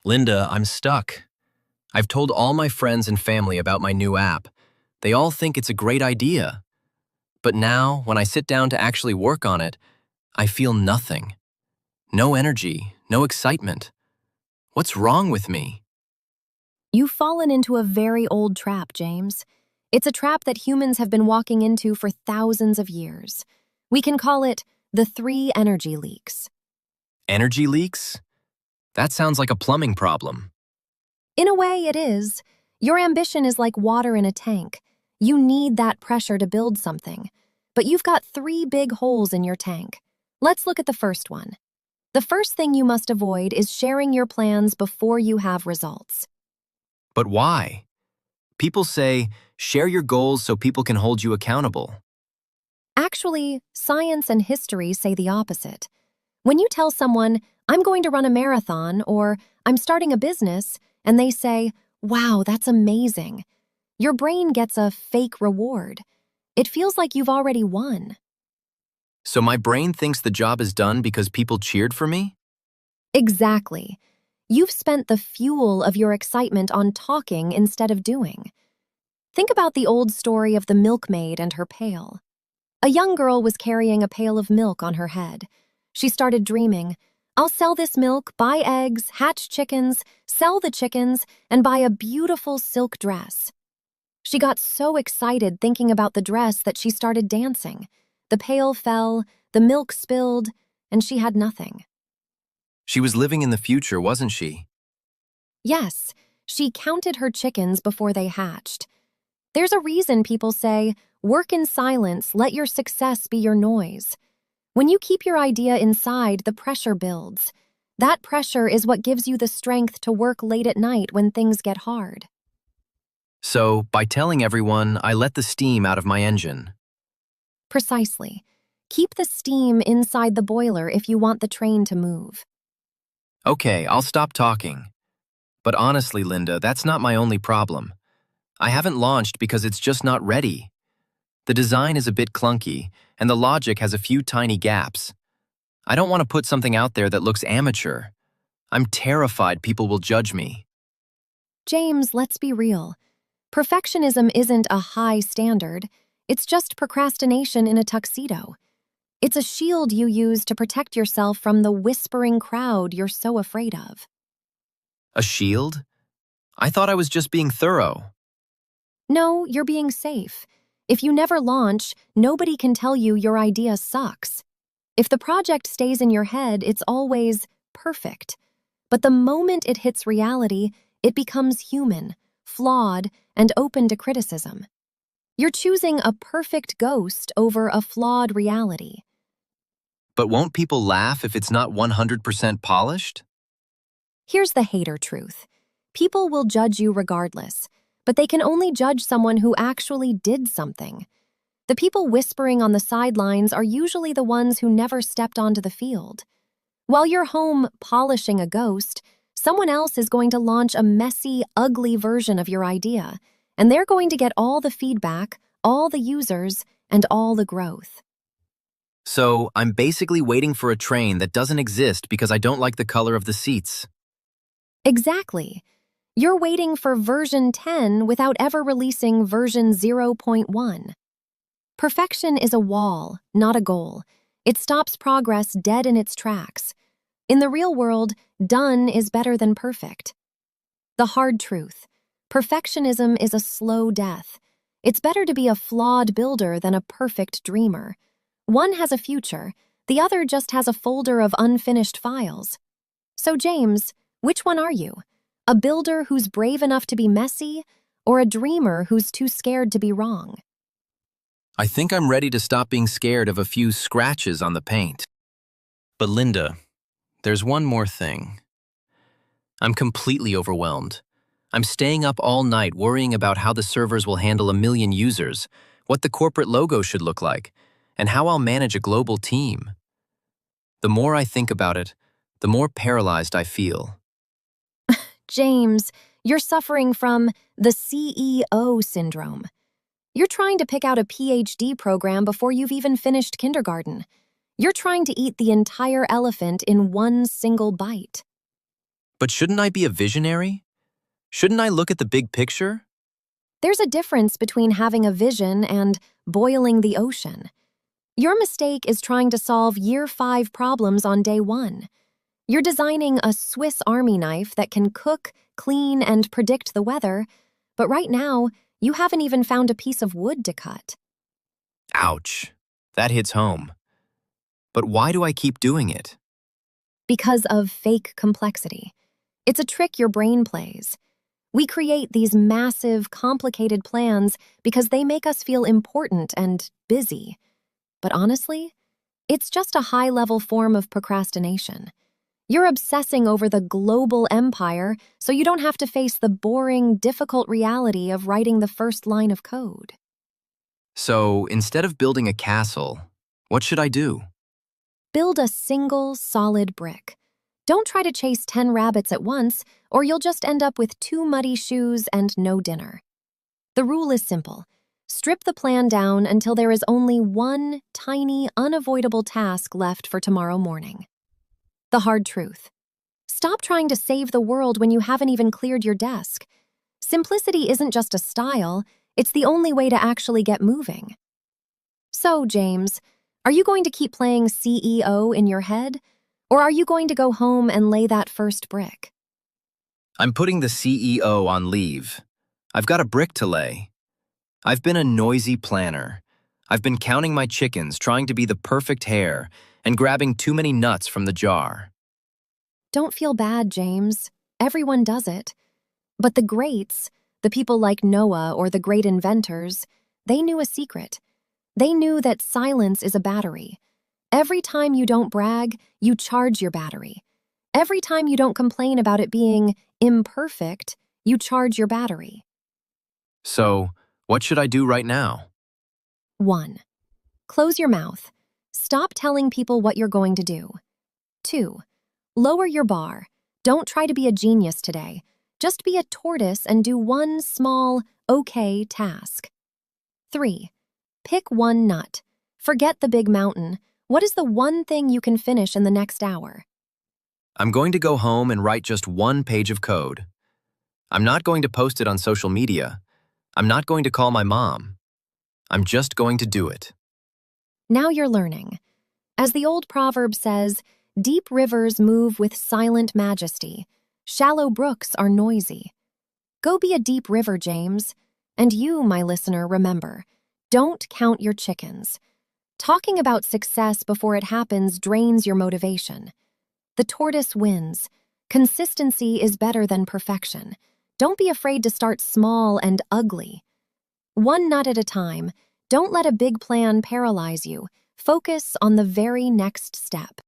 Linda, I'm stuck. I've told all my friends and family about my new app. They all think it's a great idea. But now, when I sit down to actually work on it, I feel nothing. No energy, no excitement. What's wrong with me? You've fallen into a very old trap, James. It's a trap that humans have been walking into for thousands of years. We can call it the three energy leaks. Energy leaks? That sounds like a plumbing problem. In a way, it is. Your ambition is like water in a tank. You need that pressure to build something. But you've got three big holes in your tank. Let's look at the first one. The first thing you must avoid is sharing your plans before you have results. But why? People say, share your goals so people can hold you accountable. Actually, science and history say the opposite. When you tell someone, I'm going to run a marathon, or I'm starting a business, and they say, wow, that's amazing, your brain gets a fake reward. It feels like you've already won. So my brain thinks the job is done because people cheered for me? Exactly. You've spent the fuel of your excitement on talking instead of doing. Think about the old story of the milkmaid and her pail. A young girl was carrying a pail of milk on her head. She started dreaming, I'll sell this milk, buy eggs, hatch chickens, sell the chickens, and buy a beautiful silk dress. She got so excited thinking about the dress that she started dancing. The pail fell, the milk spilled, and she had nothing. She was living in the future, wasn't she? Yes, she counted her chickens before they hatched. There's a reason people say, work in silence, let your success be your noise. When you keep your idea inside, the pressure builds. That pressure is what gives you the strength to work late at night when things get hard. So, by telling everyone, I let the steam out of my engine. Precisely. Keep the steam inside the boiler if you want the train to move. Okay, I'll stop talking. But honestly, Linda, that's not my only problem. I haven't launched because it's just not ready. The design is a bit clunky, and the logic has a few tiny gaps. I don't want to put something out there that looks amateur. I'm terrified people will judge me. James, let's be real. Perfectionism isn't a high standard. It's just procrastination in a tuxedo. It's a shield you use to protect yourself from the whispering crowd you're so afraid of. A shield? I thought I was just being thorough. No, you're being safe. If you never launch, nobody can tell you your idea sucks. If the project stays in your head, it's always perfect. But the moment it hits reality, it becomes human, flawed, and open to criticism. You're choosing a perfect ghost over a flawed reality. But won't people laugh if it's not 100% polished? Here's the hater truth. People will judge you regardless, but they can only judge someone who actually did something. The people whispering on the sidelines are usually the ones who never stepped onto the field. While you're home polishing a ghost, someone else is going to launch a messy, ugly version of your idea, and they're going to get all the feedback, all the users, and all the growth. So, I'm basically waiting for a train that doesn't exist because I don't like the color of the seats. Exactly. You're waiting for version 10 without ever releasing version 0.1. Perfection is a wall, not a goal. It stops progress dead in its tracks. In the real world, done is better than perfect. The hard truth. Perfectionism is a slow death. It's better to be a flawed builder than a perfect dreamer. One has a future, the other just has a folder of unfinished files. So James, which one are you? A builder who's brave enough to be messy, or a dreamer who's too scared to be wrong? I think I'm ready to stop being scared of a few scratches on the paint. But Linda, there's one more thing. I'm completely overwhelmed. I'm staying up all night worrying about how the servers will handle 1 million users, what the corporate logo should look like, and how I'll manage a global team. The more I think about it, the more paralyzed I feel. James, you're suffering from the CEO syndrome. You're trying to pick out a PhD program before you've even finished kindergarten. You're trying to eat the entire elephant in one single bite. But shouldn't I be a visionary? Shouldn't I look at the big picture? There's a difference between having a vision and boiling the ocean. Your mistake is trying to solve year 5 problems on day 1. You're designing a Swiss Army knife that can cook, clean, and predict the weather, but right now, you haven't even found a piece of wood to cut. Ouch. That hits home. But why do I keep doing it? Because of fake complexity. It's a trick your brain plays. We create these massive, complicated plans because they make us feel important and busy. But honestly, it's just a high-level form of procrastination. You're obsessing over the global empire so you don't have to face the boring, difficult reality of writing the first line of code. So, instead of building a castle, what should I do? Build a single, solid brick. Don't try to chase 10 rabbits at once, or you'll just end up with 2 muddy shoes and no dinner. The rule is simple. Strip the plan down until there is only one tiny, unavoidable task left for tomorrow morning. The hard truth. Stop trying to save the world when you haven't even cleared your desk. Simplicity isn't just a style, it's the only way to actually get moving. So, James, are you going to keep playing CEO in your head? Or are you going to go home and lay that first brick? I'm putting the CEO on leave. I've got a brick to lay. I've been a noisy planner. I've been counting my chickens, trying to be the perfect hare, and grabbing too many nuts from the jar. Don't feel bad, James. Everyone does it. But the greats, the people like Noah or the great inventors, they knew a secret. They knew that silence is a battery. Every time you don't brag, you charge your battery. Every time you don't complain about it being imperfect, you charge your battery. So, what should I do right now? 1. Close your mouth. Stop telling people what you're going to do. 2. Lower your bar. Don't try to be a genius today. Just be a tortoise and do one small, okay task. 3. Pick one nut. Forget the big mountain. What is the one thing you can finish in the next hour? I'm going to go home and write just one page of code. I'm not going to post it on social media. I'm not going to call my mom. I'm just going to do it. Now you're learning. As the old proverb says, deep rivers move with silent majesty. Shallow brooks are noisy. Go be a deep river, James. And you, my listener, remember, don't count your chickens. Talking about success before it happens drains your motivation. The tortoise wins. Consistency is better than perfection. Don't be afraid to start small and ugly. One nut at a time. Don't let a big plan paralyze you. Focus on the very next step.